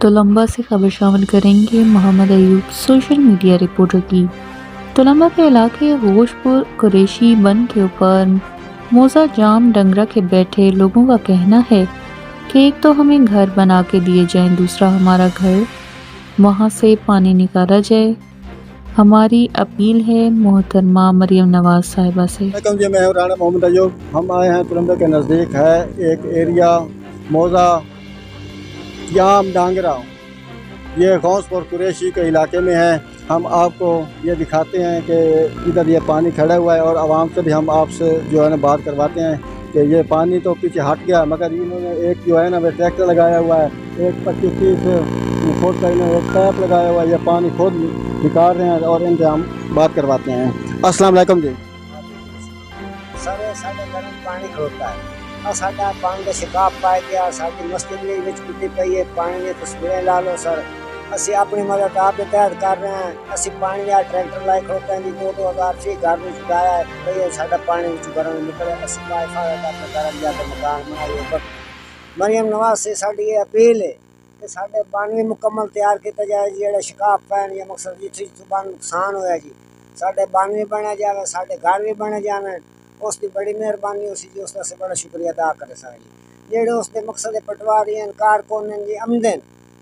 तलम्बा से खबर शामिल करेंगे Mohammad Ayub. Social media reporter की तलम्बा के इलाके गोशपुर कुरैशी बन के ऊपर मोजा जाम डंगरा के बैठे लोगों का कहना है कि एक तो हमें घर बना के दिए जाएं, दूसरा हमारा घर वहाँ से पानी निकाला जाए। हमारी अपील है मोहतरमा मरियम नवाज साहिबा से। जी, मैं हूँ राणा मोहम्मद अयूब। हम आए हैं तलम्बा के नज़दीक है एक एरिया मोजा जाम डांगरा, ये गौसपुर कुरैशी के इलाके में है। हम आपको ये दिखाते हैं कि इधर ये पानी खड़ा हुआ है और आवाम से भी हम आपसे जो है ना बात करवाते हैं कि ये पानी तो पीछे हट गया, मगर इन्होंने एक जो है ना वो ट्रैक्टर लगाया हुआ है, एक 25-30 फुट का इन्होंने एक पैप लगाया हुआ है। ये पानी खुद निकाल रहे हैं और इनसे हम बात करवाते हैं। अस्सलाम वालेकुम जी। सर साढ़े गर्म पानी खड़ोता है और साढ़ा पानी का शिकाप पाया गया, साड़ी मस्जिद में टूटी पई है, पानी ने तस्वीरें ला लो सर। असी अपनी मदद आप तहत कर रहे हैं। असी पानी या ट्रैक्टर लाई खड़ोते हैं जी, 2-2000 फी घर में चुकाया है भई साढ़ा पानी गर्म निकले। असी घर जाकर मकान बनाइए। बट मरियम नवाज से साड़ी ये अपील है कि साढ़े पानी मुकम्मल तैयार किया जाए जी। जो शिकाप पैन या मकसद जिथे जुबान नुकसान होया जी, साढ़े पानी भी बने जाए, साढ़े घर भी बने जाए। उसकी बड़ी मेहरबानी उसी जी, उससे बड़ा शुक्रिया अदा करे सारे जेड़े उसके मकसद पटवारी हैं कारकुन जी। आमदन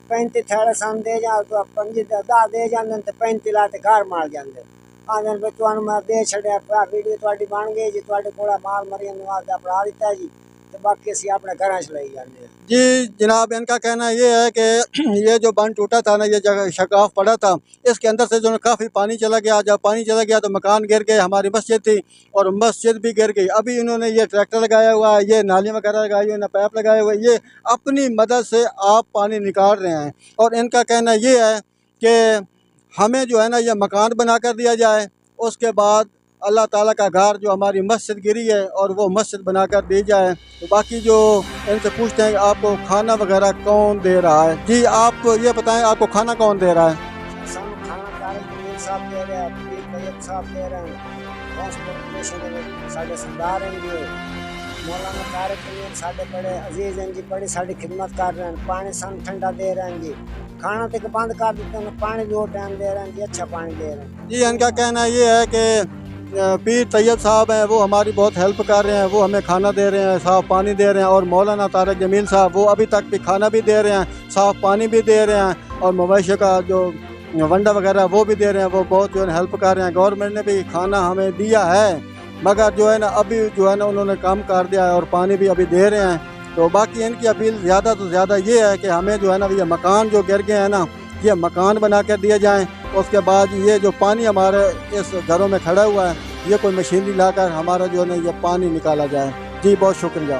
35 थैले सन दे जा तो 5-10 दे जाते तो 35 लाते घर मार जाते आदन भी तुहानू मैं दे छड़िया वीडियो तुहाडी बन गई जी, तुहाडे कोल माल मरियम नवाज दा पड़ा दिता जी, तो बाकी असी अपने घर च लई जाते हैं जी जनाब, इनका कहना ये है कि ये जो बंद टूटा था ना, ये जगह शकाफ पड़ा था, इसके अंदर से जो काफ़ी पानी चला गया। जब पानी चला गया तो मकान गिर गए, हमारी मस्जिद थी और मस्जिद भी गिर गई। अभी इन्होंने ये ट्रैक्टर लगाया हुआ है, ये नाली वगैरह लगाई हुई है, पाइप लगाए हुए, ये अपनी मदद से आप पानी निकाल रहे हैं। और इनका कहना ये है कि हमें जो है ना ये मकान बना कर दिया जाए, उसके बाद अल्लाह ताला का घर जो हमारी मस्जिद गिरी है और वो मस्जिद बनाकर दी जाए। तो बाकी जो इनसे पूछते हैं कि आपको खाना वगैरह कौन दे रहा है। जी आप ये बताएं, आपको खाना कौन दे रहा है? खाना तारिक साहब दे रहे हैं, तैयब साहब दे रहे हैं, हॉस्पिटल साढ़े सरदार हैं जी, मौलाना तारिक साढ़े बड़े अजीज हैं जी, बड़ी साड़ी खिदमत कर रहे हैं। पानी सन ठंडा दे रहे हैं जी, खाना तक बंद कर देते हैं, पानी भी वो टाइम दे रहे हैं जी, अच्छा पानी दे रहे हैं जी। इनका कहना ये है कि पीर तैयब साहब हैं, वो हमारी बहुत हेल्प कर रहे हैं, वो हमें खाना दे रहे हैं, साफ़ पानी दे रहे हैं। और मौलाना तारिक जमील साहब, वो अभी तक भी खाना भी दे रहे हैं, साफ़ पानी भी दे रहे हैं, और मवेशी का जो वंडा वगैरह वो भी दे रहे हैं। वो बहुत जो है हेल्प कर रहे हैं। गवर्नमेंट ने भी खाना हमें दिया है, मगर जो है ना अभी जो है ना उन्होंने कम कर दिया है और पानी भी अभी दे रहे हैं। तो बाकी इनकी अपील ज़्यादा तो ज़्यादा ये है कि हमें जो है ना ये मकान जो गिर गए हैं ना, ये मकान बना कर दिए जाएँ। उसके बाद ये जो पानी हमारे इस घरों में खड़ा हुआ है, ये कोई मशीनरी लाकर हमारा जो है ना ये पानी निकाला जाए। जी बहुत शुक्रिया।